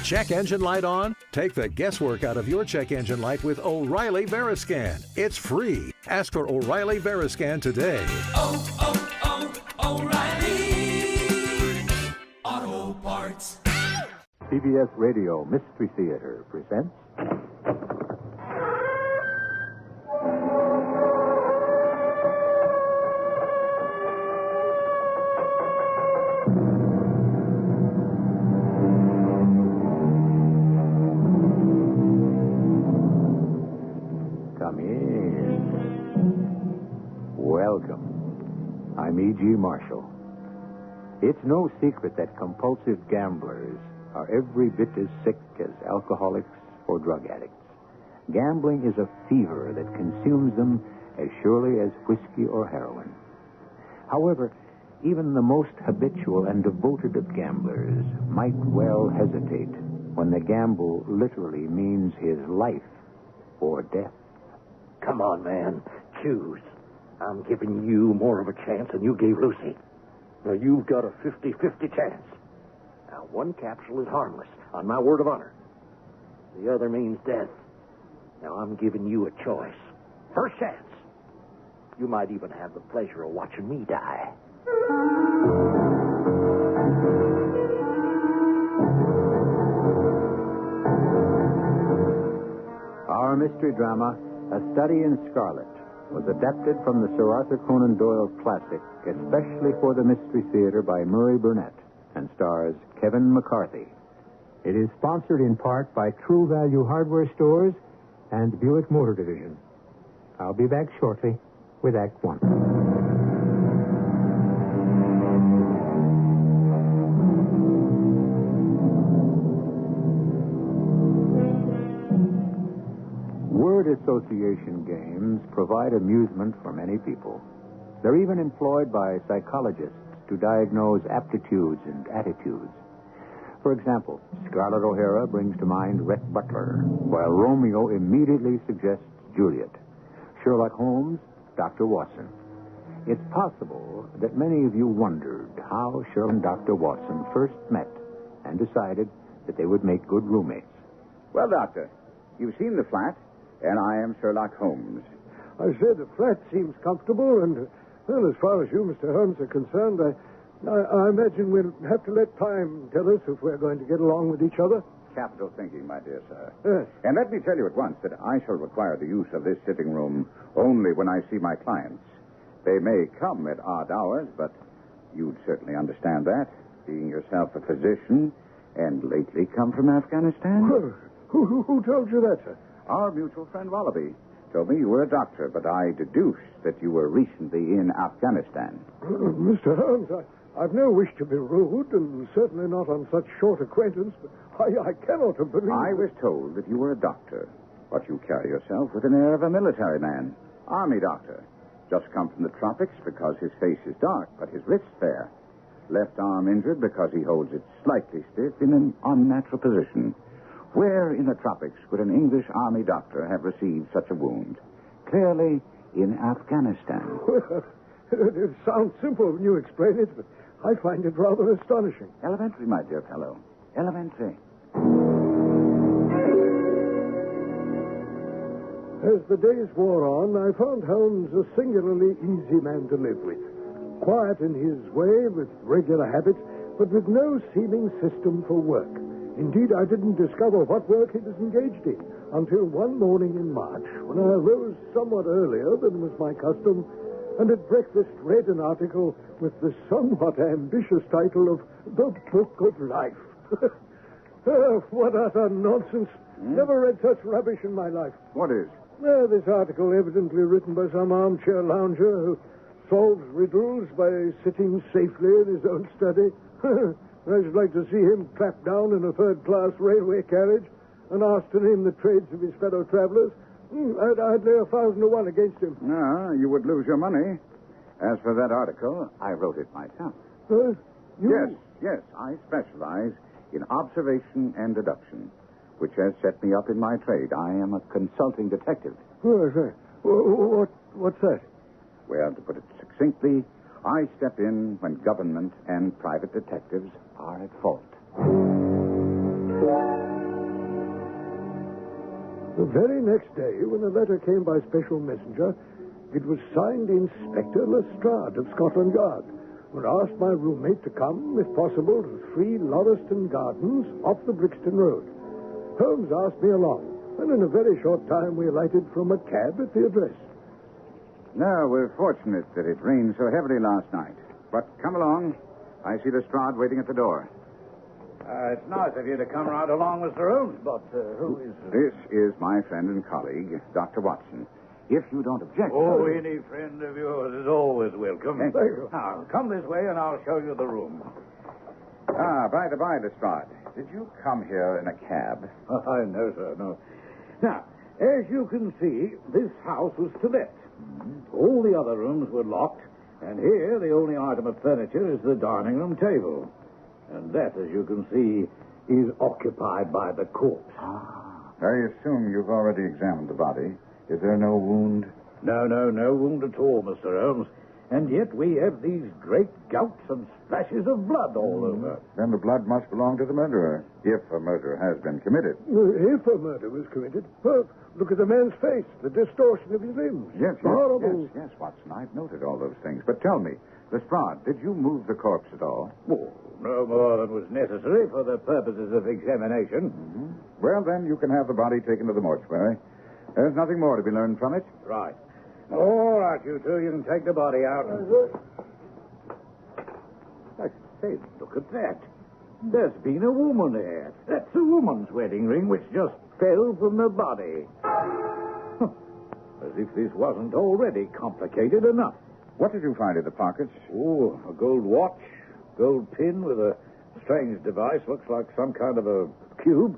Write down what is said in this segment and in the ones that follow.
Check engine light on? Take the guesswork out of your check engine light with O'Reilly Veriscan. It's free. Ask for O'Reilly Veriscan today. O'Reilly Auto Parts. CBS Radio Mystery Theater presents... Come in. Welcome. I'm E.G. Marshall. It's no secret that compulsive gamblers are every bit as sick as alcoholics or drug addicts. Gambling is a fever that consumes them as surely as whiskey or heroin. However, even the most habitual and devoted of gamblers might well hesitate when the gamble literally means his life or death. Come on, man. Choose. I'm giving you more of a chance than you gave Lucy. Now, you've got a 50-50 chance. Now, one capsule is harmless, on my word of honor. The other means death. Now, I'm giving you a choice. First chance. You might even have the pleasure of watching me die. Our mystery drama, A Study in Scarlet, was adapted from the Sir Arthur Conan Doyle classic, especially for the Mystery Theater by Murray Burnett, and stars Kevin McCarthy. It is sponsored in part by True Value Hardware Stores and Buick Motor Division. I'll be back shortly with Act One. Word association games provide amusement for many people. They're even employed by psychologists to diagnose aptitudes and attitudes. For example, Scarlett O'Hara brings to mind Rhett Butler, while Romeo immediately suggests Juliet. Sherlock Holmes, Dr. Watson. It's possible that many of you wondered how Sherlock and Dr. Watson first met and decided that they would make good roommates. Well, Doctor, you've seen the flat, and I am Sherlock Holmes. I said the flat seems comfortable, and, well, as far as you, Mr. Holmes, are concerned, I imagine we'll have to let time tell us if we're going to get along with each other. Capital thinking, my dear sir. Yes. And let me tell you at once that I shall require the use of this sitting room only when I see my clients. They may come at odd hours, but you'd certainly understand that, being yourself a physician and lately come from Afghanistan. Well, who told you that, sir? Our mutual friend Wallaby told me you were a doctor, but I deduced that you were recently in Afghanistan. Mr. Holmes, I've no wish to be rude, and certainly not on such short acquaintance, but I cannot have believed... I was told that you were a doctor, but you carry yourself with an air of a military man. Army doctor. Just come from the tropics because his face is dark, but his wrist's fair. Left arm injured because he holds it slightly stiff in an unnatural position. Where in the tropics could an English army doctor have received such a wound? Clearly, in Afghanistan. Well, it sounds simple when you explain it, but I find it rather astonishing. Elementary, my dear fellow. Elementary. As the days wore on, I found Holmes a singularly easy man to live with. Quiet in his way, with regular habits, but with no seeming system for work. Indeed, I didn't discover what work he was engaged in until one morning in March, when I arose somewhat earlier than was my custom, and at breakfast read an article with the somewhat ambitious title of The Book of Life. What utter nonsense. Never read such rubbish in my life. What is? This article evidently written by some armchair lounger who solves riddles by sitting safely in his own study. I should like to see him clapped down in a third-class railway carriage and asked to name the trades of his fellow travelers. I'd lay 1,000 to 1 against him. No, you would lose your money. As for that article, I wrote it myself. You? Yes, I specialize in observation and deduction, which has set me up in my trade. I am a consulting detective. What's that? Well, to put it succinctly, I step in when government and private detectives are at fault. The very next day, when a letter came by special messenger, it was signed Inspector Lestrade of Scotland Yard, and asked my roommate to come, if possible, to 3 Lauriston Gardens off the Brixton Road. Holmes asked me along, and in a very short time we alighted from a cab at the address. No, we're fortunate that it rained so heavily last night. But come along. I see Lestrade waiting at the door. It's nice of you to come right along, Mr. Holmes, but who is... This is my friend and colleague, Dr. Watson. If you don't object... Oh, any friend of yours is always welcome. Thank you. Now, come this way and I'll show you the room. By the by, Lestrade, did you come here in a cab? No, sir, no. Now, as you can see, this house was to let. All the other rooms were locked, and here the only item of furniture is the dining room table. And that, as you can see, is occupied by the corpse. I assume you've already examined the body. Is there no wound? No wound at all, Mr. Holmes. And yet we have these great gouts and splashes of blood all over. Then the blood must belong to the murderer, if a murder has been committed. If a murder was committed, well, look at the man's face, the distortion of his limbs. Yes, horrible. Yes, Watson. I've noted all those things. But tell me, Lestrade, did you move the corpse at all? Oh, no more than was necessary for the purposes of examination. Well, then you can have the body taken to the mortuary. There's nothing more to be learned from it. Right. All right, you two. You can take the body out. I say, look at that. There's been a woman there. That's a woman's wedding ring which just fell from the body. As if this wasn't already complicated enough. What did you find in the pockets? Oh, a gold watch, gold pin with a strange device, looks like some kind of a cube,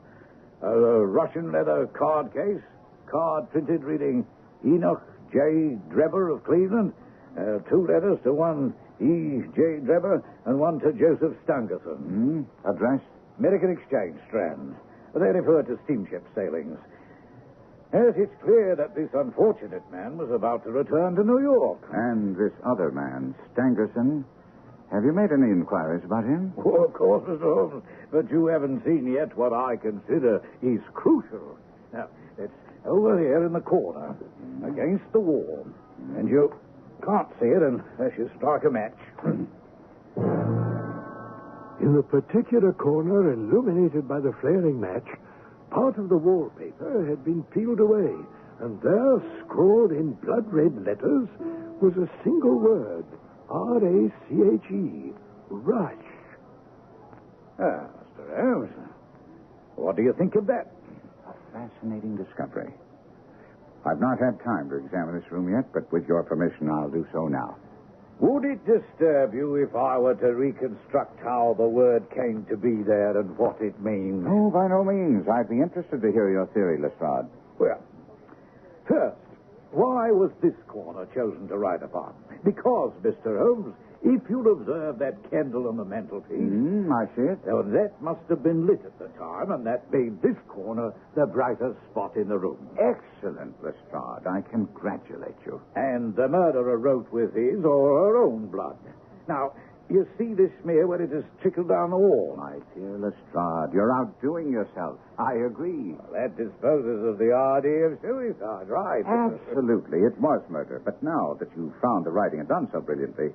a Russian leather card case, card printed reading Enoch J. Drebber of Cleveland, 2 letters to one E. J. Drebber and one to Joseph Stangerson. Address? American Exchange, Strand. They refer to steamship sailings. Yes, it's clear that this unfortunate man was about to return to New York. And this other man, Stangerson, have you made any inquiries about him? Oh, of course, Mr. Holmes, but you haven't seen yet what I consider is crucial. Now, it's over here in the corner, against the wall. And you can't see it unless you strike a match. In the particular corner, illuminated by the flaring match, part of the wallpaper had been peeled away, and there, scrawled in blood-red letters, was a single word, R-A-C-H-E, Rush. Mr. Holmes, what do you think of that? Fascinating discovery. I've not had time to examine this room yet, but with your permission, I'll do so now. Would it disturb you if I were to reconstruct how the word came to be there and what it means? Oh, by no means. I'd be interested to hear your theory, Lestrade. Well, first, why was this corner chosen to write upon? Because, Mr. Holmes, if you'll observe that candle on the mantelpiece... I see it. Now, that must have been lit at the time, and that made this corner the brightest spot in the room. Excellent, Lestrade. I congratulate you. And the murderer wrote with his or her own blood. Now, you see this smear where it has trickled down the wall? My dear Lestrade, you're outdoing yourself. I agree. Well, that disposes of the idea of suicide, right? Absolutely. It was murder. But now that you've found the writing and done so brilliantly,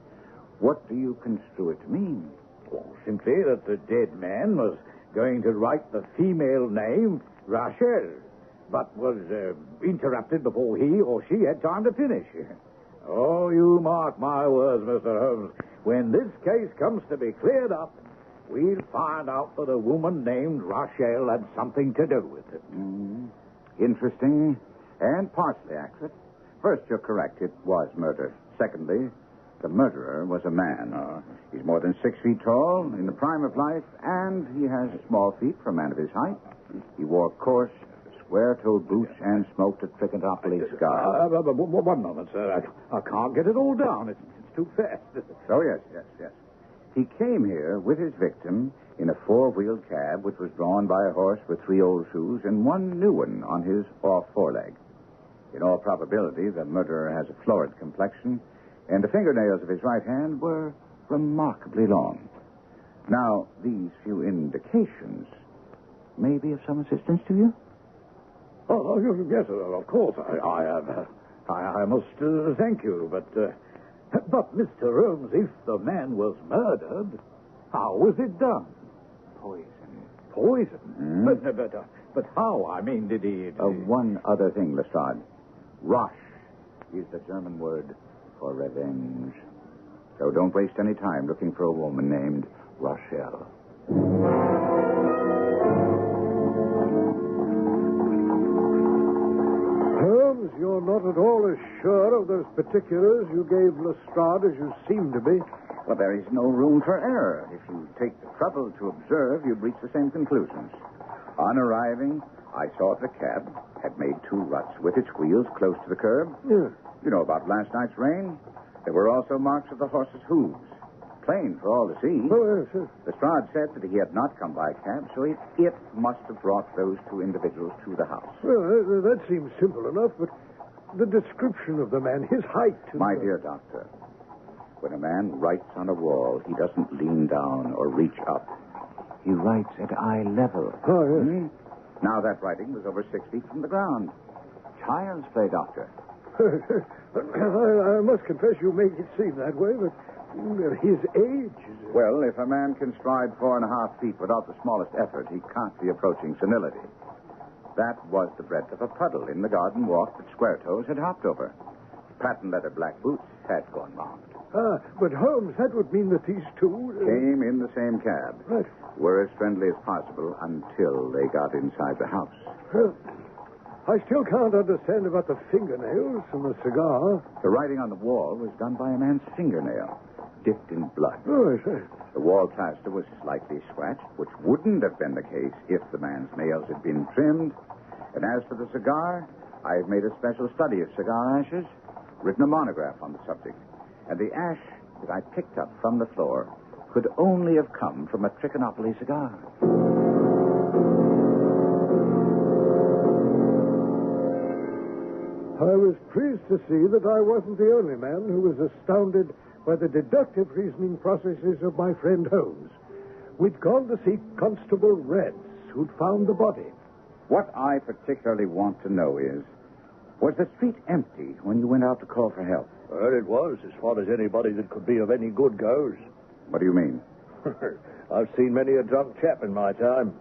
what do you construe it to mean? Well, simply that the dead man was going to write the female name, Rachel, but was interrupted before he or she had time to finish. Oh, you mark my words, Mr. Holmes. When this case comes to be cleared up, we'll find out that a woman named Rachel had something to do with it. Interesting and partially accurate. First, you're correct. It was murder. Secondly, the murderer was a man. He's more than 6 feet tall, in the prime of life, and he has small feet for a man of his height. He wore coarse, square-toed boots and smoked a Trichinopoly cigar. One moment, sir. I can't get it all down. It's too fast. Oh, yes. He came here with his victim in a 4-wheeled cab, which was drawn by a horse with 3 old shoes and 1 new one on his off foreleg. In all probability, the murderer has a florid complexion, and the fingernails of his right hand were remarkably long. Now, these few indications may be of some assistance to you? Oh, yes, of course. I must thank you, but Mr. Holmes, if the man was murdered, how was it done? Poison? But how? I mean, did he... One other thing, Lestrade. Rache is the German word for revenge. So don't waste any time looking for a woman named Rochelle. Holmes, you're not at all as sure of those particulars you gave Lestrade as you seem to be. Well, there is no room for error. If you take the trouble to observe, you'd reach the same conclusions. On arriving, I saw the cab had made 2 ruts with its wheels close to the curb. Yeah. You know about last night's rain? There were also marks of the horse's hooves. Plain for all to see. Oh, yes. Lestrade said that he had not come by cab, so it must have brought those 2 individuals to the house. Well, that seems simple enough, but the description of the man, his height... My dear doctor, when a man writes on a wall, he doesn't lean down or reach up. He writes at eye level. Oh, yes. Now that writing was over 6 feet from the ground. Child's play, doctor. I must confess you make it seem that way, but his age... Well, if a man can stride 4.5 feet without the smallest effort, he can't be approaching senility. That was the breadth of a puddle in the garden walk that Square Toes had hopped over. Patent leather black boots had gone round. But Holmes, that would mean that these 2... Came in the same cab. Right. Were as friendly as possible until they got inside the house. Well, I still can't understand about the fingernails and the cigar. The writing on the wall was done by a man's fingernail, dipped in blood. Oh, I see. The wall plaster was slightly scratched, which wouldn't have been the case if the man's nails had been trimmed. And as for the cigar, I've made a special study of cigar ashes, written a monograph on the subject. And the ash that I picked up from the floor could only have come from a Trichinopoly cigar. I was pleased to see that I wasn't the only man who was astounded by the deductive reasoning processes of my friend Holmes. We'd gone to see Constable Reds, who'd found the body. What I particularly want to know is, was the street empty when you went out to call for help? Well, it was, as far as anybody that could be of any good goes. What do you mean? I've seen many a drunk chap in my time,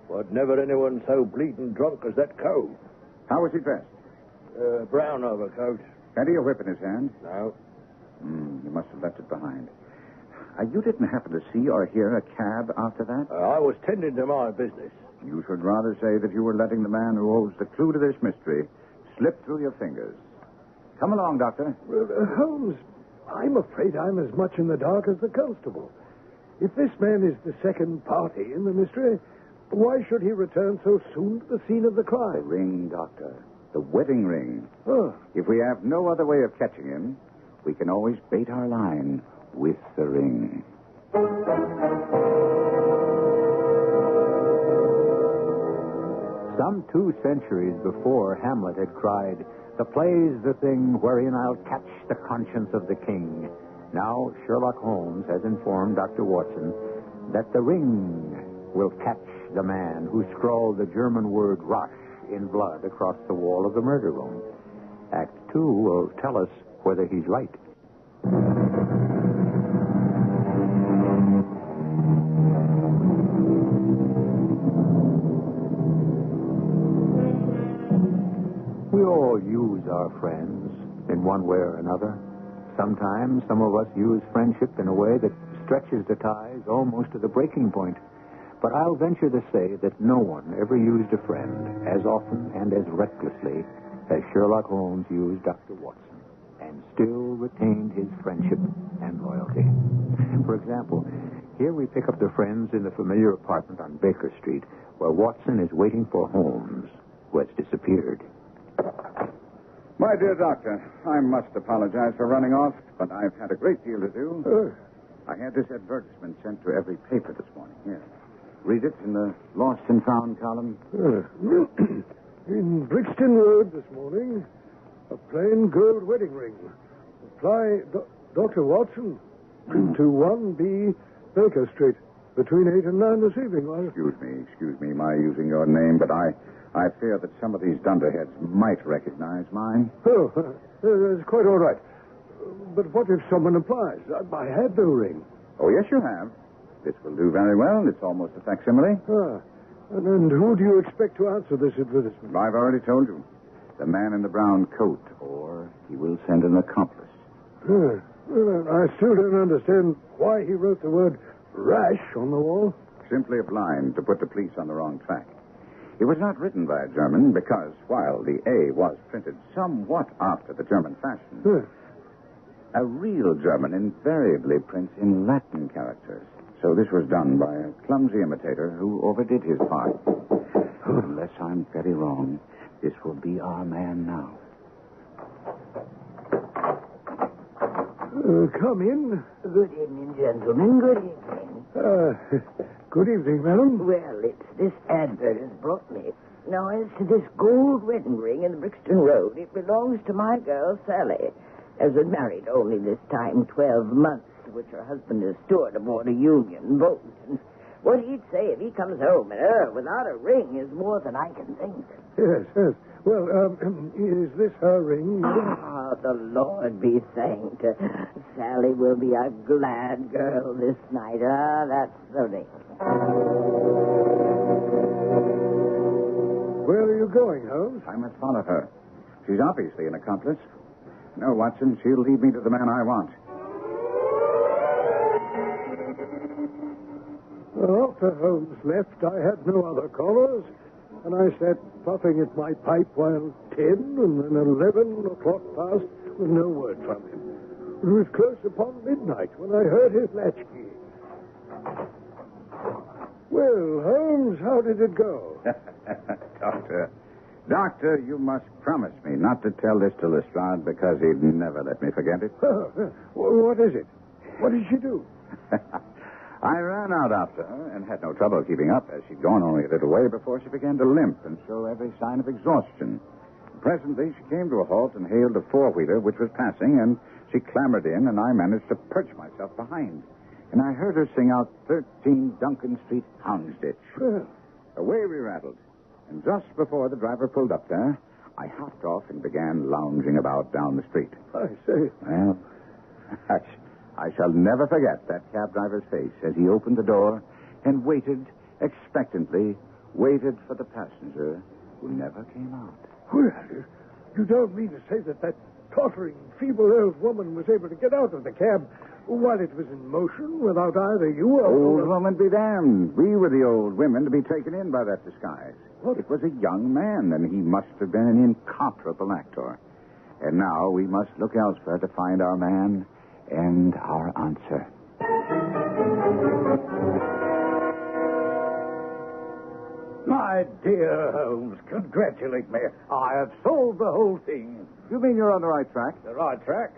but never anyone so bleeding drunk as that cove. How was he dressed? Brown overcoat. Had he a whip in his hand? No. You must have left it behind. You didn't happen to see or hear a cab after that? I was tending to my business. You should rather say that you were letting the man who holds the clue to this mystery slip through your fingers. Come along, Doctor. Holmes, I'm afraid I'm as much in the dark as the constable. If this man is the second party in the mystery, why should he return so soon to the scene of the The crime? ring, Doctor. The wedding ring. Oh. If we have no other way of catching him, we can always bait our line with the ring. Some 2 centuries before, Hamlet had cried, "The play's the thing wherein I'll catch the conscience of the king." Now, Sherlock Holmes has informed Dr. Watson that the ring will catch the man who scrawled the German word Rache in blood across the wall of the murder room. Act 2 will tell us whether he's right. We all use our friends in one way or another. Sometimes some of us use friendship in a way that stretches the ties almost to the breaking point. But I'll venture to say that no one ever used a friend as often and as recklessly as Sherlock Holmes used Dr. Watson, and still retained his friendship and loyalty. For example, here we pick up the friends in the familiar apartment on Baker Street, where Watson is waiting for Holmes, who has disappeared. My dear doctor, I must apologize for running off, but I've had a great deal to do. I had this advertisement sent to every paper this morning. Here. Read it in the Lost and Found column. In Brixton Road this morning, a plain gold wedding ring. Apply Dr. Watson, 221B, Baker Street. between 8 and 9 this evening, was it? Excuse me, my using your name, but I fear that some of these dunderheads might recognize mine. Oh, that's quite all right. But what if someone applies? I had no ring. Oh, yes, you have. This will do very well. It's almost a facsimile. And who do you expect to answer this advertisement? I've already told you. The man in the brown coat, or he will send an accomplice. Well, I still don't understand why he wrote the word rash on the wall. Simply a blind to put the police on the wrong track. It was not written by a German because, while the A was printed somewhat after the German fashion, a real German invariably prints in Latin characters. So this was done by a clumsy imitator who overdid his part. Unless I'm very wrong, this will be our man now. Come in. Good evening, gentlemen. Good evening. Good evening, madam. Well, it's this advert has brought me. Now, as to this gold wedding ring in the Brixton Road, it belongs to my girl, Sally. As was married only this time 12 months, to which her husband is steward aboard a Union boat. And what he'd say if he comes home and her without a ring is more than I can think. Yes. Well, is this her ring? Ah, the Lord be thanked. Sally will be a glad girl this night. That's the ring. Where are you going, Holmes? I must follow her. She's obviously an accomplice. No, Watson, she'll lead me to the man I want. Well, after Holmes left, I had no other callers, and I sat puffing at my pipe while 10 and then 11 o'clock passed with no word from him. It was close upon midnight when I heard his latchkey. Well, Holmes, how did it go? Doctor, you must promise me not to tell this to Lestrade because he'd never let me forget it. What is it? What did she do? I ran out after her and had no trouble keeping up, as she'd gone only a little way before she began to limp and show every sign of exhaustion. Presently, she came to a halt and hailed a four-wheeler which was passing, and she clambered in, and I managed to perch myself behind. And I heard her sing out 13 Duncan Street, Houndsditch. Away we rattled. And just before the driver pulled up there, I hopped off and began lounging about down the street. I say. Well, I shall never forget that cab driver's face as he opened the door and waited expectantly, waited for the passenger who never came out. Well, you don't mean to say that tottering, feeble old woman was able to get out of the cab while it was in motion without either you or... Old woman be damned. We were the old women to be taken in by that disguise. What? It was a young man, and he must have been an incomparable actor. And now we must look elsewhere to find our man and our answer. My dear Holmes, congratulate me. I have solved the whole thing. You mean you're on the right track? The right track?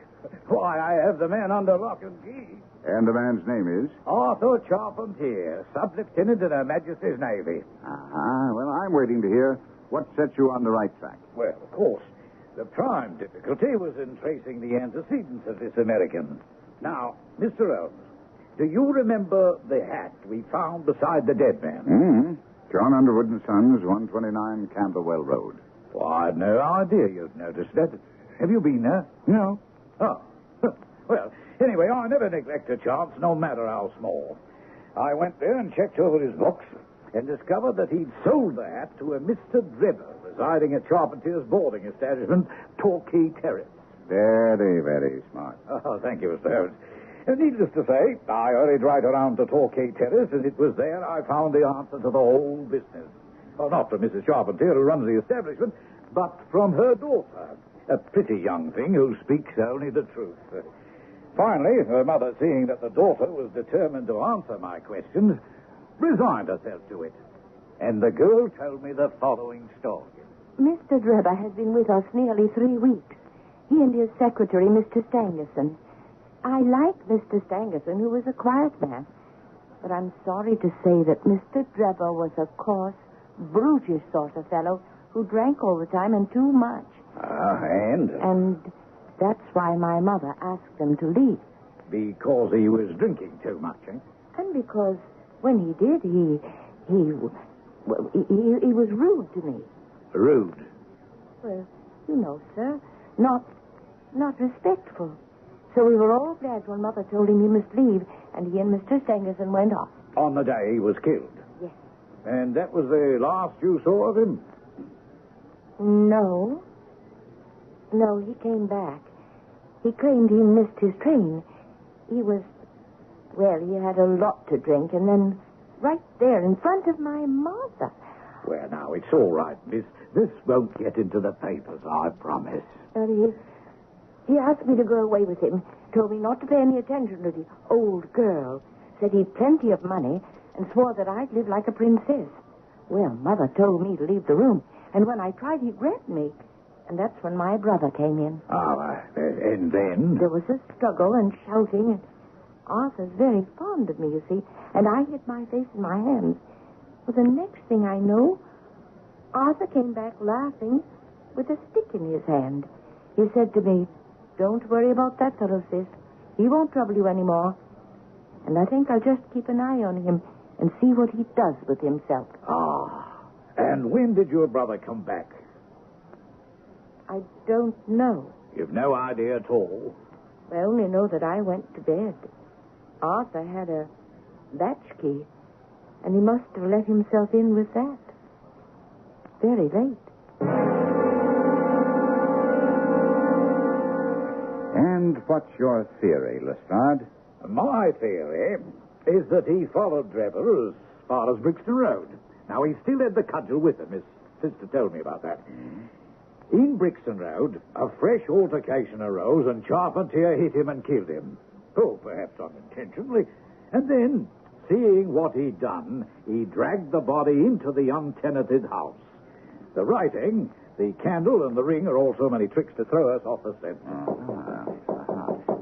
Why, I have the man under lock and key. And the man's name is? Arthur Charpentier, sub-lieutenant in Her Majesty's Navy. Well, I'm waiting to hear what set you on the right track. Well, of course, the prime difficulty was in tracing the antecedents of this American. Now, Mr. Holmes, do you remember the hat we found beside the dead man? Mm-hmm. John Underwood & Sons, 129 Camberwell Road. Well, I'd no idea you'd noticed that. Have you been there? No. Oh. Well, anyway, I never neglect a chance, no matter how small. I went there and checked over his books and discovered that he'd sold the hat to a Mr. Drebber residing at Charpentier's boarding establishment, Torquay Terrace. Very, very smart. Oh, thank you, Mr. Holmes. And needless to say, I hurried right around to Torquay Terrace, and it was there I found the answer to the whole business. Well, not from Mrs. Charpentier, who runs the establishment, but from her daughter, a pretty young thing who speaks only the truth. Finally, her mother, seeing that the daughter was determined to answer my questions, resigned herself to it. And the girl told me the following story. Mr. Drebber has been with us nearly 3 weeks. He and his secretary, Mr. Stangerson. I like Mr. Stangerson, who was a quiet man. But I'm sorry to say that Mr. Drebber was a coarse, brutish sort of fellow who drank all the time and too much. And? And that's why my mother asked him to leave. Because he was drinking too much, eh? And because when he did, he was rude to me. Rude? Well, you know, sir, not respectful. So we were all glad when Mother told him he must leave, and he and Mr. Stangerson went off. On the day he was killed? Yes. And that was the last you saw of him? No, he came back. He claimed he missed his train. He had a lot to drink, and then right there in front of my mother. Well, now, it's all right, miss. This won't get into the papers, I promise. He asked me to go away with him, told me not to pay any attention to the old girl, said he'd plenty of money, and swore that I'd live like a princess. Well, Mother told me to leave the room, and when I tried, he grabbed me. And that's when my brother came in. And then? There was a struggle and shouting, and Arthur's very fond of me, you see, and I hid my face in my hands. Well, the next thing I know, Arthur came back laughing with a stick in his hand. He said to me, "Don't worry about that fellow, sis. He won't trouble you anymore." And I think I'll just keep an eye on him and see what he does with himself. And when did your brother come back? I don't know. You've no idea at all? I only know that I went to bed. Arthur had a latchkey, and he must have let himself in with that. Very late. And what's your theory, Lestrade? My theory is that he followed Trevor as far as Brixton Road. Now, he still had the cudgel with him. His sister told me about that. In Brixton Road, a fresh altercation arose and Charpentier hit him and killed him. Oh, perhaps unintentionally. And then, seeing what he'd done, he dragged the body into the untenanted house. The writing, the candle, and the ring are all so many tricks to throw us off the scent.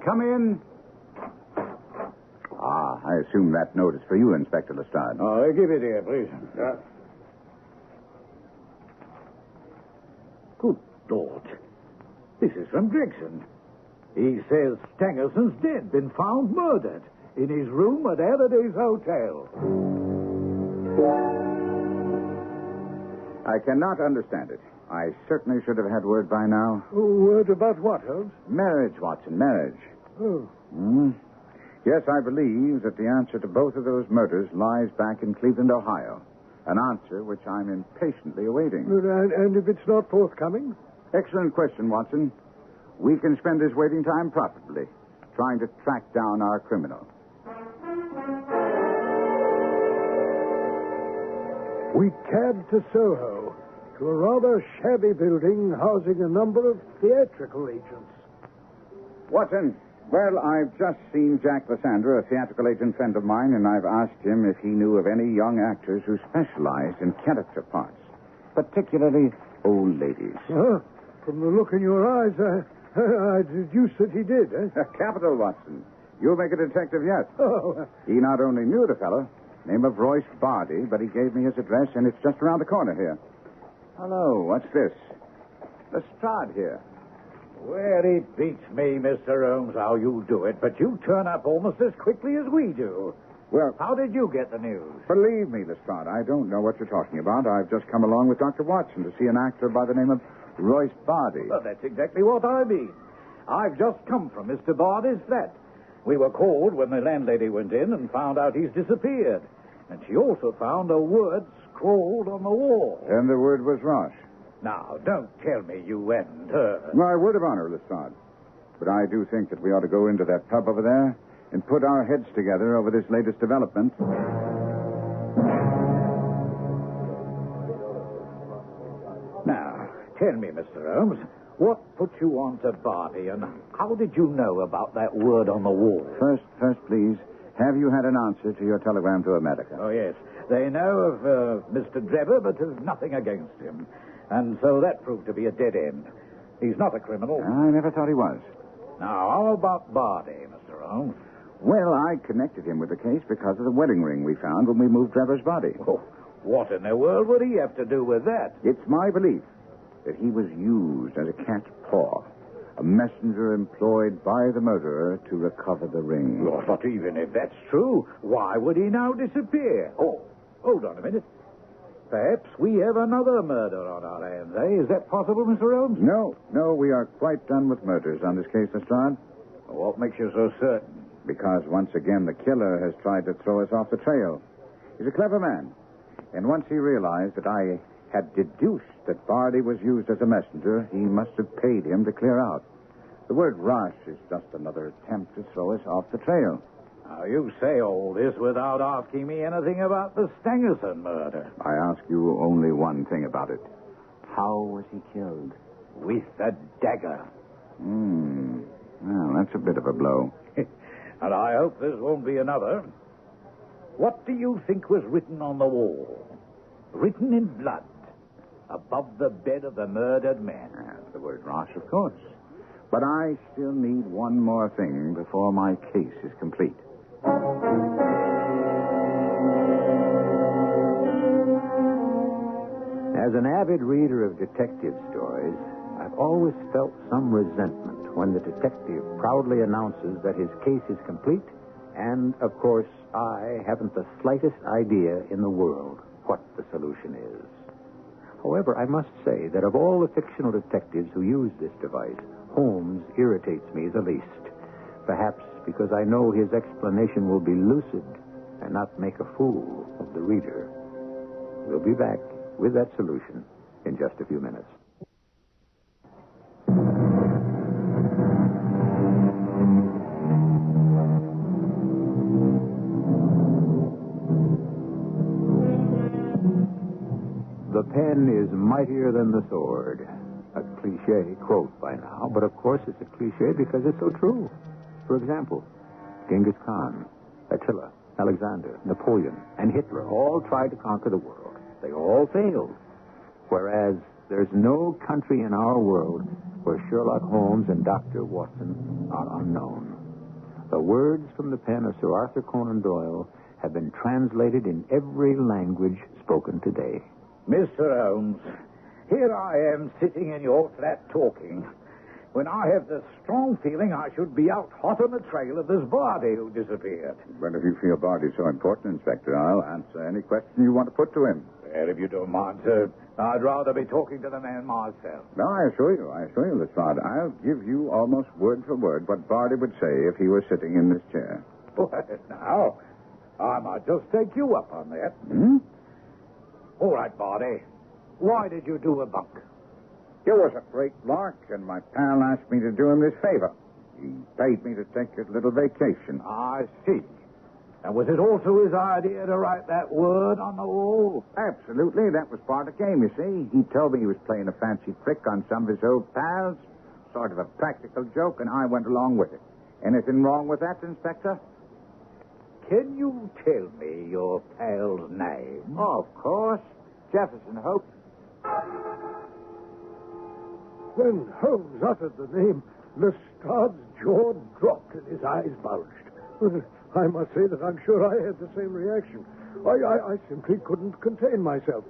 Come in. I assume that note is for you, Inspector Lestrade. Give it here, please. Good Lord. This is from Gregson. He says Stangerson's dead, been found murdered in his room at Halliday's Hotel. I cannot understand it. I certainly should have had word by now. Word about what, Holmes? Marriage, Watson, marriage. Oh. Yes, I believe that the answer to both of those murders lies back in Cleveland, Ohio. An answer which I'm impatiently awaiting. And if it's not forthcoming? Excellent question, Watson. We can spend this waiting time profitably, trying to track down our criminal. We cabbed to Soho, to a rather shabby building housing a number of theatrical agents. Watson, well, I've just seen Jack Lysander, a theatrical agent friend of mine, and I've asked him if he knew of any young actors who specialized in character parts, particularly old ladies. From the look in your eyes, I deduce that he did, eh? Capital, Watson. You'll make a detective yet. Oh. He not only knew the fellow, name of Royce Bardi, but he gave me his address, and it's just around the corner here. Hello, what's this? Lestrade here. Well, it beats me, Mr. Holmes, how you do it, but you turn up almost as quickly as we do. Well, how did you get the news? Believe me, Lestrade, I don't know what you're talking about. I've just come along with Dr. Watson to see an actor by the name of Royce Bardi. Well, that's exactly what I mean. I've just come from Mr. Bardi's flat. We were called when the landlady went in and found out he's disappeared. And she also found a word scrawled on the wall. And the word was Roche. Now, don't tell me you hadn't heard. My word of honor, Lestrade. But I do think that we ought to go into that pub over there and put our heads together over this latest development. Now, tell me, Mr. Holmes, what put you on to Bardi, and how did you know about that word on the wall? First, please, have you had an answer to your telegram to America? Oh, yes. They know of Mr. Drebber, but there's nothing against him. And so that proved to be a dead end. He's not a criminal. I never thought he was. Now, how about Bardi, Mr. Holmes? Well, I connected him with the case because of the wedding ring we found when we moved Drebber's body. Oh, what in the world would he have to do with that? It's my belief that he was used as a cat's paw. A messenger employed by the murderer to recover the ring. Oh, but even if that's true, why would he now disappear? Oh, hold on a minute. Perhaps we have another murder on our hands, eh? Is that possible, Mr. Holmes? No, we are quite done with murders on this case, Lestrade. What makes you so certain? Because once again the killer has tried to throw us off the trail. He's a clever man. And once he realized that I had deduced that Bardi was used as a messenger, he must have paid him to clear out. The word rush is just another attempt to throw us off the trail. Now, you say all this without asking me anything about the Stangerson murder. I ask you only one thing about it. How was he killed? With a dagger. Well, that's a bit of a blow. And I hope this won't be another. What do you think was written on the wall? Written in blood, above the bed of the murdered man. The word rush, of course. But I still need one more thing before my case is complete. As an avid reader of detective stories, I've always felt some resentment when the detective proudly announces that his case is complete, and, of course, I haven't the slightest idea in the world what the solution is. However, I must say that of all the fictional detectives who use this device, Holmes irritates me the least. Perhaps because I know his explanation will be lucid and not make a fool of the reader. We'll be back with that solution in just a few minutes. The pen is mightier than the sword. A cliche quote by now, but of course it's a cliche because it's so true. For example, Genghis Khan, Attila, Alexander, Napoleon, and Hitler all tried to conquer the world. They all failed. Whereas there's no country in our world where Sherlock Holmes and Dr. Watson are unknown. The words from the pen of Sir Arthur Conan Doyle have been translated in every language spoken today. Mr. Holmes, here I am sitting in your flat talking, when I have the strong feeling I should be out hot on the trail of this Bardi who disappeared. But if you feel Bardi's so important, Inspector, I'll answer any question you want to put to him. Well, if you don't mind, sir, I'd rather be talking to the man myself. No, I assure you, Lestrade, I'll give you almost word for word what Bardi would say if he were sitting in this chair. Well, now, I might just take you up on that. All right, Bardi. Why did you do a bunk? It was a great lark, and my pal asked me to do him this favor. He paid me to take a little vacation. I see. And was it also his idea to write that word on the wall? Absolutely. That was part of the game, you see. He told me he was playing a fancy trick on some of his old pals. Sort of a practical joke, and I went along with it. Anything wrong with that, Inspector? Can you tell me your pal's name? Oh, of course. Jefferson Hope. When Holmes uttered the name, Lestrade's jaw dropped and his eyes bulged. I must say that I'm sure I had the same reaction. I simply couldn't contain myself.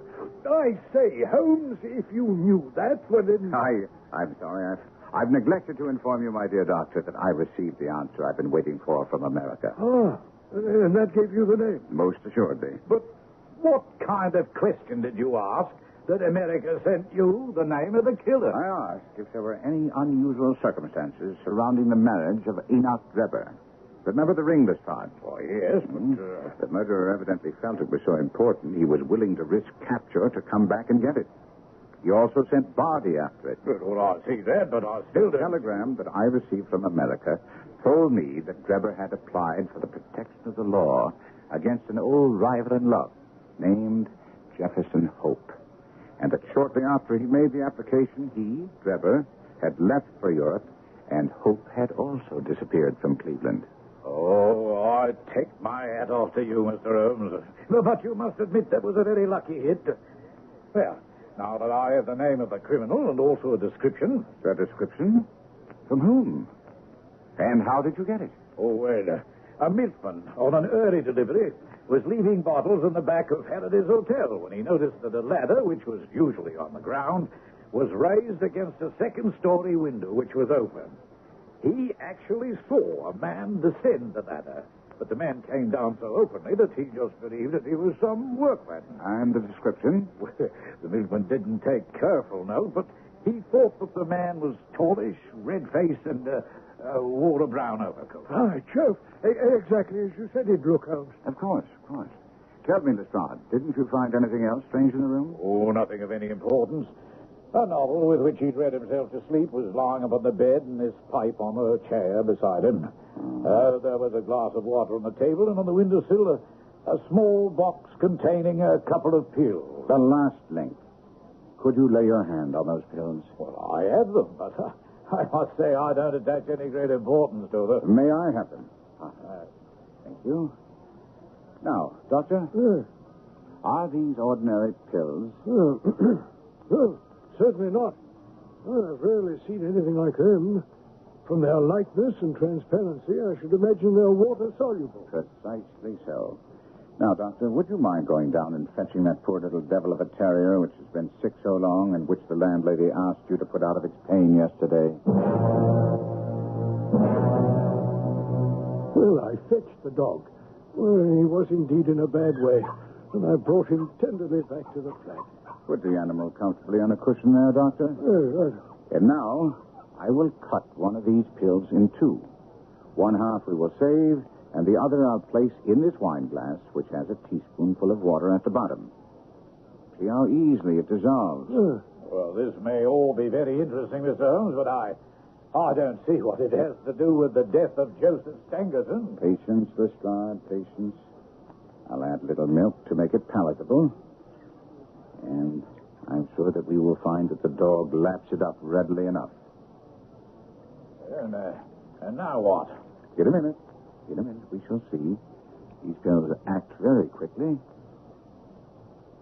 I say, Holmes, if you knew that, well then... I'm sorry. I've neglected to inform you, my dear doctor, that I received the answer I've been waiting for from America. Ah, and that gave you the name? Most assuredly. But what kind of question did you ask that America sent you the name of the killer? I asked if there were any unusual circumstances surrounding the marriage of Enoch Drebber. Remember the ring, Lestrade? Oh, yes, but... The murderer evidently felt it was so important he was willing to risk capture to come back and get it. He also sent Bardi after it. Well, I see that, but I still The don't... telegram that I received from America told me that Drebber had applied for the protection of the law against an old rival in love named Jefferson Hope. And that shortly after he made the application, he, Drebber, had left for Europe, and Hope had also disappeared from Cleveland. Oh, I take my hat off to you, Mr. Holmes. But you must admit that was a very lucky hit. Well, now that I have the name of the criminal and also a description... A description? From whom? And how did you get it? Oh, well, a milkman on an early delivery was leaving bottles in the back of Halliday's hotel when he noticed that a ladder, which was usually on the ground, was raised against a second-story window which was open. He actually saw a man descend the ladder, but the man came down so openly that he just believed that he was some workman. And the description? Well, the milkman didn't take careful note, but he thought that the man was tallish, red-faced, and wore a brown overcoat. Right, Sheriff. Exactly as you said he'd look, Holmes. Of course. Tell me, Lestrade, didn't you find anything else strange in the room? Oh, nothing of any importance. A novel with which he'd read himself to sleep was lying upon the bed, and his pipe on a chair beside him. There was a glass of water on the table, and on the windowsill a small box containing a couple of pills. The last link. Could you lay your hand on those pills? Well, I have them, but I must say I don't attach any great importance to them. May I have them? Thank you. Now, Doctor, are these ordinary pills? No, certainly not. I've rarely seen anything like them. From their lightness and transparency, I should imagine they're water-soluble. Precisely so. Now, Doctor, would you mind going down and fetching that poor little devil of a terrier which has been sick so long and which the landlady asked you to put out of its pain yesterday? Well, I fetched the dog. Well, he was indeed in a bad way, and I brought him tenderly back to the flat. Put the animal comfortably on a cushion there, Doctor. Right. And now, I will cut one of these pills in two. One half we will save, and the other I'll place in this wine glass, which has a teaspoonful of water at the bottom. See how easily it dissolves. Well, this may all be very interesting, Mr. Holmes, but I don't see what it has to do with the death of Joseph Stangerson. Patience, Lestrade, patience. I'll add a little milk to make it palatable. And I'm sure that we will find that the dog laps it up readily enough. And now what? In a minute. We shall see. These pills act very quickly.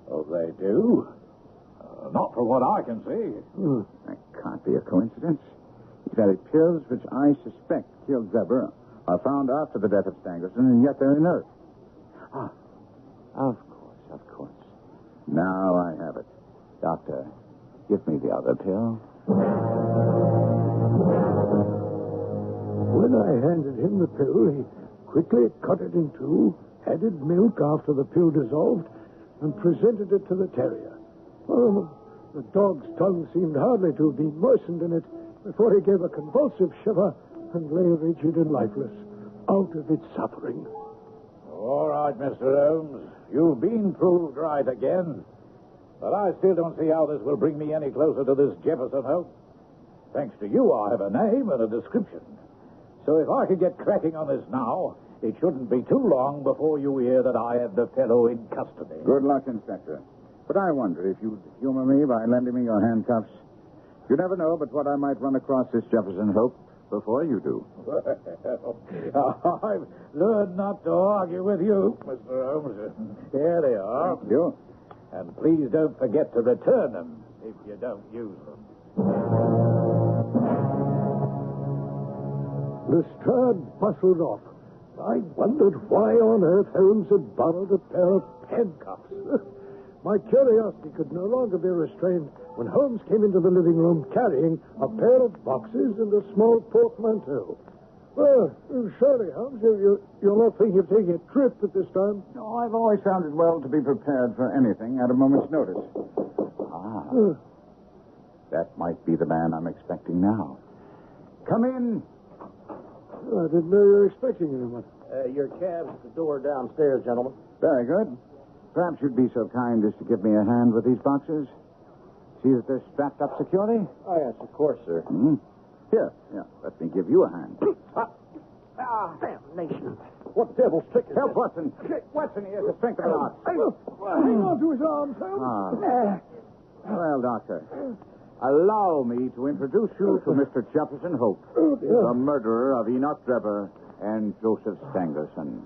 Oh, they do? Not from what I can see. That can't be a coincidence. These very pills which I suspect killed Weber are found after the death of Stangerson, and yet they're inert. Of course. Now I have it. Doctor, give me the other pill. When I handed him the pill, he quickly cut it in two, added milk after the pill dissolved, and presented it to the terrier. Oh, the dog's tongue seemed hardly to have been moistened in it before he gave a convulsive shiver and lay rigid and lifeless, out of its suffering. All right, Mr. Holmes. You've been proved right again. But I still don't see how this will bring me any closer to this Jefferson Hope. Thanks to you, I have a name and a description. So if I could get cracking on this now, it shouldn't be too long before you hear that I have the fellow in custody. Good luck, Inspector. But I wonder if you'd humor me by lending me your handcuffs. You never know but what I might run across this Jefferson Hope before you do. Well, I've learned not to argue with you, Mr. Holmes. Here they are. Thank you. And please don't forget to return them if you don't use them. Lestrade bustled off. I wondered why on earth Holmes had borrowed a pair of handcuffs. My curiosity could no longer be restrained when Holmes came into the living room carrying a pair of boxes and a small portmanteau. Well, surely, Holmes, you're not thinking of taking a trip at this time? No, I've always found it well to be prepared for anything at a moment's notice. That might be the man I'm expecting now. Come in. I didn't know you were expecting anyone. Your cab's at the door downstairs, gentlemen. Very good. Perhaps you'd be so kind as to give me a hand with these boxes. See that they're strapped up securely? Oh, yes, of course, sir. Here, let me give you a hand. Damnation. What devil's trick is Help, Watson. Watson, he has the strength of an ox. Hang on to his arms, Holmes. Well, Doctor, allow me to introduce you to Mr. Jefferson Hope, the murderer of Enoch Drebber and Joseph Stangerson.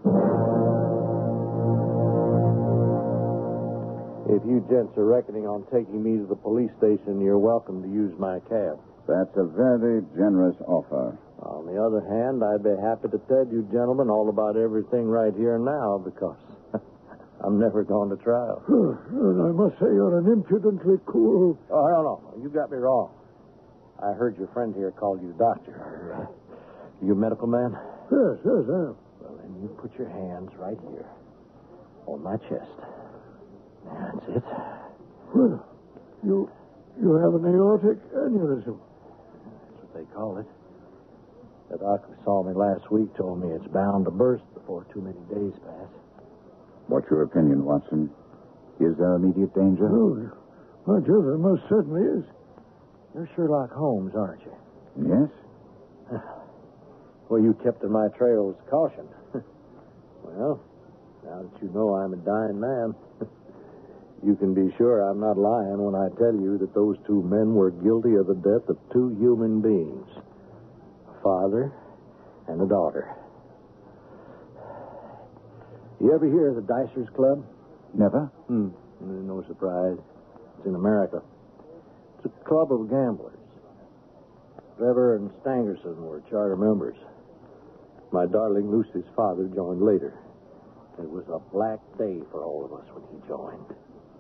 If you gents are reckoning on taking me to the police station, you're welcome to use my cab. That's a very generous offer. On the other hand, I'd be happy to tell you gentlemen all about everything right here and now, because I'm never going to trial. And I must say you're an impudently cool... Oh, hell no. You got me wrong. I heard your friend here called you doctor. You a medical man? Yes, I am. Well, then you put your hands right here on my chest. That's it. Well, you have an aortic aneurysm. That's what they call it. The doctor who saw me last week told me it's bound to burst before too many days pass. What's your opinion, Watson? Is there immediate danger? Oh, my dear, there most certainly is. You're Sherlock Holmes, aren't you? Yes? Well, you kept in my trail with caution. Well, now that you know I'm a dying man, you can be sure I'm not lying when I tell you that those two men were guilty of the death of two human beings. A father and a daughter. You ever hear of the Dicers Club? Never? No surprise. It's in America. It's a club of gamblers. Trevor and Stangerson were charter members. My darling Lucy's father joined later. It was a black day for all of us when he joined.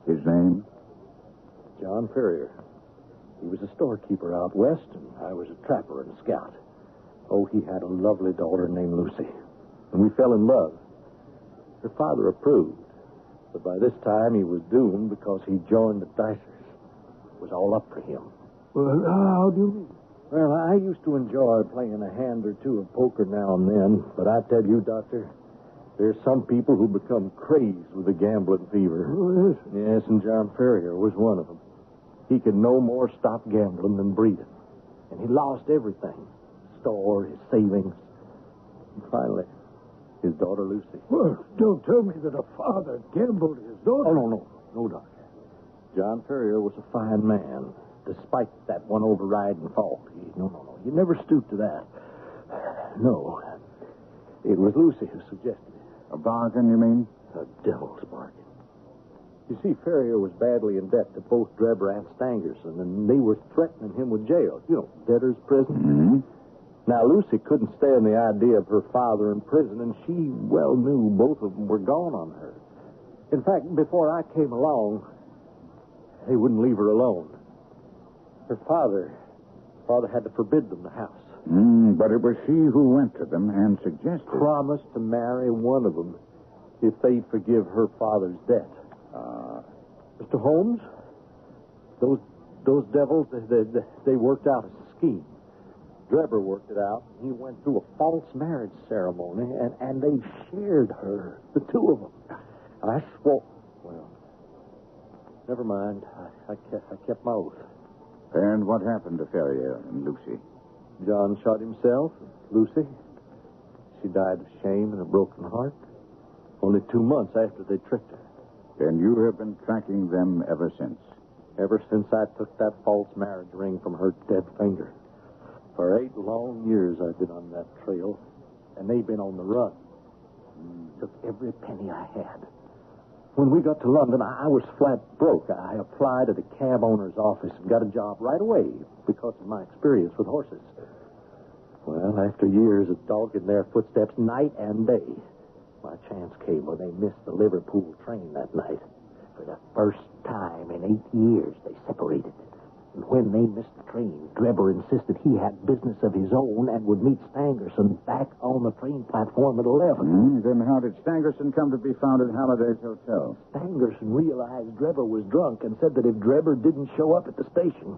His name? John Ferrier. He was a storekeeper out west, and I was a trapper and scout. Oh, he had a lovely daughter named Lucy. And we fell in love. Her father approved. But by this time, he was doomed because he joined the Dicers. It was all up for him. Well, how do you mean? Well, I used to enjoy playing a hand or two of poker now and then, but I tell you, Doctor, there's some people who become crazed with the gambling fever. Oh, yes? Yes, and John Ferrier was one of them. He could no more stop gambling than breathing. And he lost everything. His store, his savings. And finally, his daughter Lucy. Well, don't tell me that a father gambled his daughter. Oh, no, Doctor. John Ferrier was a fine man, despite that one overriding fault. He never stooped to that. No. It was Lucy who suggested it. A bargain, you mean? A devil's bargain. You see, Ferrier was badly in debt to both Drebber and Stangerson, and they were threatening him with jail. Debtor's prison. Mm-hmm. Now, Lucy couldn't stand the idea of her father in prison, and she well knew both of them were gone on her. In fact, before I came along, they wouldn't leave her alone. Her father had to forbid them the house. But it was she who went to them and suggested... Promised to marry one of them if they'd forgive her father's debt. Mr. Holmes, those devils, they worked out a scheme. Drebber worked it out. He went through a false marriage ceremony, and they shared her, the two of them. And I swore... Well, never mind. I kept my oath. And what happened to Ferrier and Lucy? John shot himself. Lucy, she died of shame and a broken heart. Only 2 months after they tricked her. And you have been tracking them ever since? Ever since I took that false marriage ring from her dead finger. For 8 long years I've been on that trail, and they've been on the run. Took every penny I had. When we got to London, I was flat broke. I applied at a cab owner's office and got a job right away because of my experience with horses. Well, after years of dogging their footsteps night and day, my chance came when they missed the Liverpool train that night. For the first time in 8 years, they separated. And when they missed the train, Drebber insisted he had business of his own and would meet Stangerson back on the train platform at 11. Then how did Stangerson come to be found at Halliday's Hotel? Stangerson realized Drebber was drunk and said that if Drebber didn't show up at the station,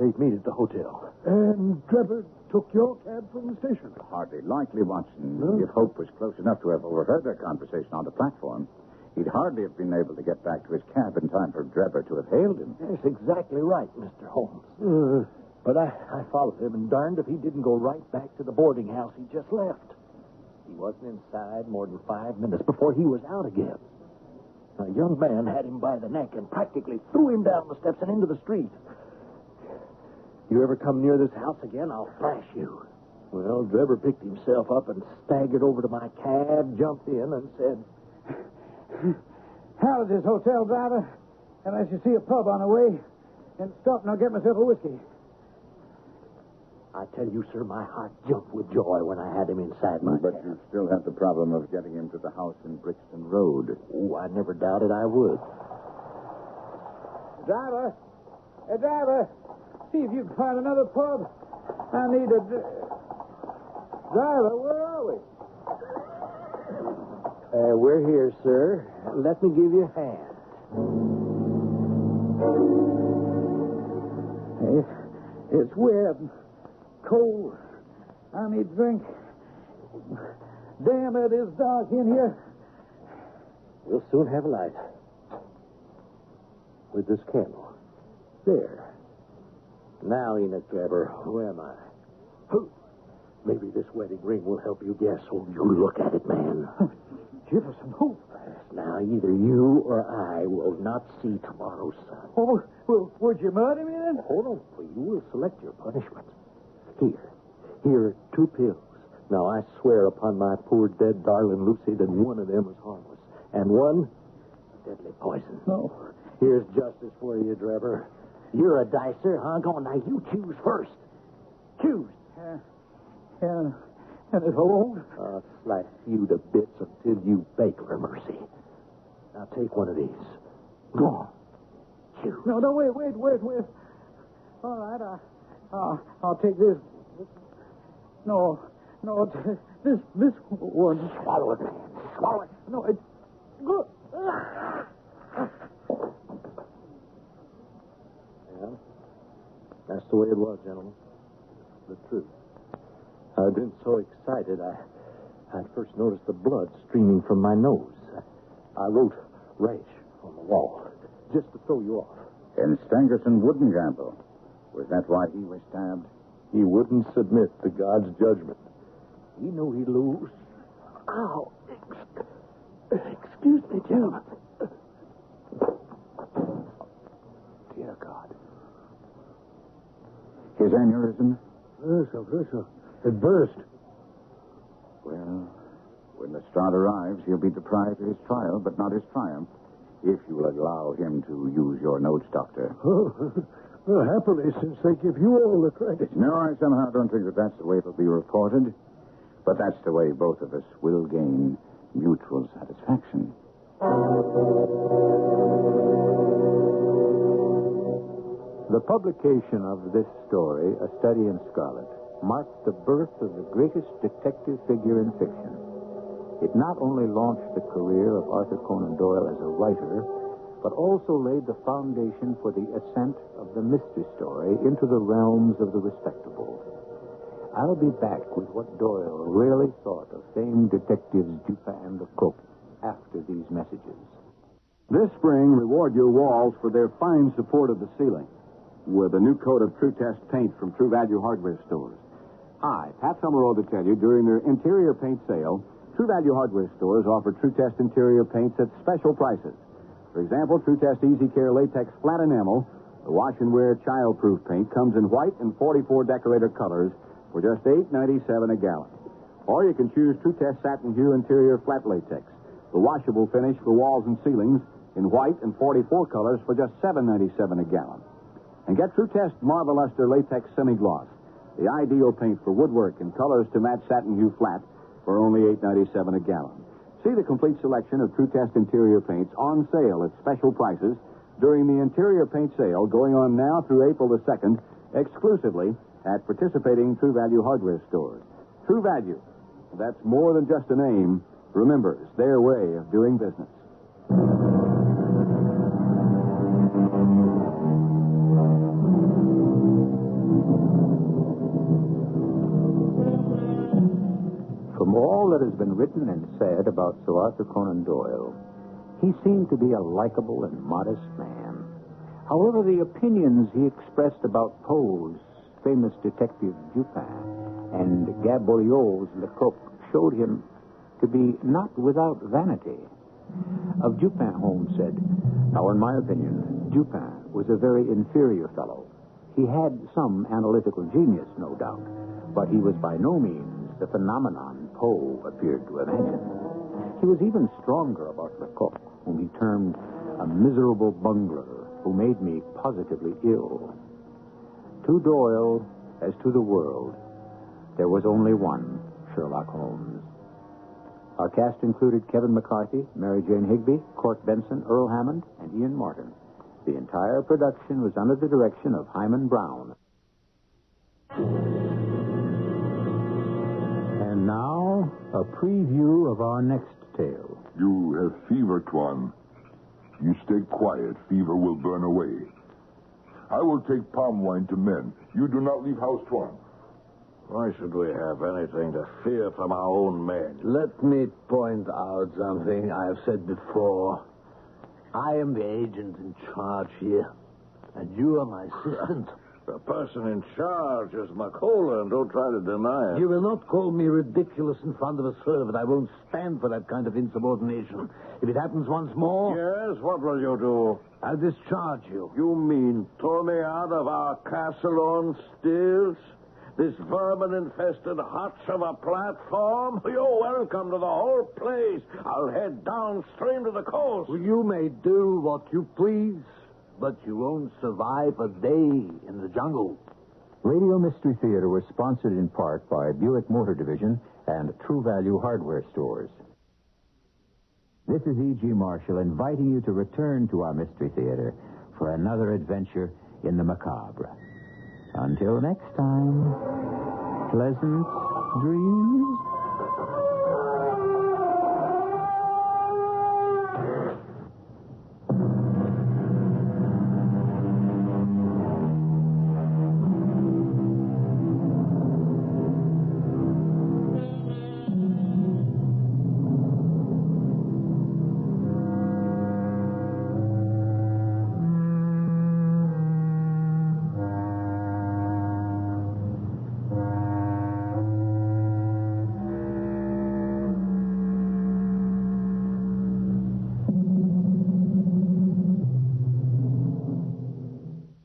they'd meet at the hotel. And Drebber took your cab from the station? Hardly likely, Watson. If Hope was close enough to have overheard their conversation on the platform, he'd hardly have been able to get back to his cab in time for Drebber to have hailed him. That's exactly right, Mr. Holmes. But I followed him, and darned if he didn't go right back to the boarding house he just left. He wasn't inside more than 5 minutes before he was out again. A young man had him by the neck and practically threw him down the steps and into the street. You ever come near this house again, I'll flash you. Well, Drebber picked himself up and staggered over to my cab, jumped in, and said... Halliday's hotel, driver. Unless you see a pub on the way, and stop and I'll get myself a whiskey. I tell you, sir, my heart jumped with joy when I had him inside my But cab. you still have the problem of getting him to the house in Brixton Road. Oh, I never doubted I would. Driver! Hey, driver! See if you can find another pub. I need a... Driver, where are we? We're here, sir. Let me give you a hand. It's wet and cold. I need a drink. Damn, it is dark in here. We'll soon have a light. With this candle. There. Now, Enoch Drebber, who am I? Who? Maybe this wedding ring will help you guess. Oh, you look at it, man. Give us some hope. Now, either you or I will not see tomorrow's sun. Oh, well, would you murder me then? Hold on, please. You will select your punishment. Here are 2 pills. Now, I swear upon my poor dead darling Lucy that one of them is harmless. And one, deadly poison. No. Here's justice for you, Drebber. You're a dicer, huh? Go on, now, you choose first. Choose. And it hold? I'll slice you to bits until you beg for mercy. Now, take one of these. Go on. Choose. No, wait. All right, I'll take this. No, this one. Swallow it, man. Swallow it. No, it's good. Yeah, that's the way it was, gentlemen. The truth. I've been so excited, I first noticed the blood streaming from my nose. I wrote rash on the wall, just to throw you off. And Stangerson wouldn't gamble. Was that why he was stabbed? He wouldn't submit to God's judgment. He knew he'd lose. Ow. Excuse me, gentlemen. Dear God. His aneurysm? Yes. It burst. Well, when Lestrade arrives, he'll be deprived of his trial, but not his triumph, if you will allow him to use your notes, Doctor. Oh, well, happily, since they give you all the credit. No, I somehow don't think that that's the way it'll be reported. But that's the way both of us will gain mutual satisfaction. The publication of this story, A Study in Scarlet, marked the birth of the greatest detective figure in fiction. It not only launched the career of Arthur Conan Doyle as a writer, but also laid the foundation for the ascent of the mystery story into the realms of the respectable. I'll be back with what Doyle really thought of famed detectives Dupin and Lecoq after these messages. This spring, reward your walls for their fine support of the ceiling with a new coat of True Test paint from True Value Hardware stores. Hi, Pat Summerall to tell you, during their interior paint sale, True Value Hardware stores offer True Test interior paints at special prices. For example, True Test Easy Care Latex Flat Enamel, the wash and wear child-proof paint, comes in white and 44 decorator colors for just $8.97 a gallon. Or you can choose True Test Satin Hue Interior Flat Latex, the washable finish for walls and ceilings in white and 44 colors for just $7.97 a gallon. And get True Test Marble Luster Latex Semi-Gloss, the ideal paint for woodwork in colors to match Satin Hue Flat for only $8.97 a gallon. See the complete selection of True Test interior paints on sale at special prices during the interior paint sale going on now through April the 2nd, exclusively at participating True Value hardware stores. True Value, that's more than just a name. Remember, it's their way of doing business. From all that has been written and said about Sir Arthur Conan Doyle, he seemed to be a likable and modest man. However, the opinions he expressed about Poe's famous detective Dupin and Gaboriau's Lecoq showed him to be not without vanity. Of Dupin, Holmes said, "Now, in my opinion, Dupin was a very inferior fellow. He had some analytical genius, no doubt, but he was by no means the phenomenon Poe appeared to imagine. He was even stronger about Lecoq, whom he termed a miserable bungler who made me positively ill." To Doyle, as to the world. There was only one Sherlock Holmes. Our cast included Kevin McCarthy, Mary Jane Higby, Court Benson, Earl Hammond, and Ian Martin. The entire production was under the direction of Hyman Brown. And now, a preview of our next tale. You have fever, Tuan. You stay quiet. Fever will burn away. I will take palm wine to men. You do not leave house, Tuan. Why should we have anything to fear from our own men? Let me point out something I have said before. I am the agent in charge here, and you are my assistant. The person in charge is McCullough, don't try to deny it. You will not call me ridiculous in front of a servant. I won't stand for that kind of insubordination. If it happens once more... Yes, what will you do? I'll discharge you. You mean throw me out of our castle on stilts? This vermin-infested hutch of a platform? You're welcome to the whole place. I'll head downstream to the coast. Well, you may do what you please, but you won't survive a day in the jungle. Radio Mystery Theater was sponsored in part by Buick Motor Division and True Value Hardware Stores. This is E.G. Marshall inviting you to return to our Mystery Theater for another adventure in the macabre. Until next time, pleasant dreams.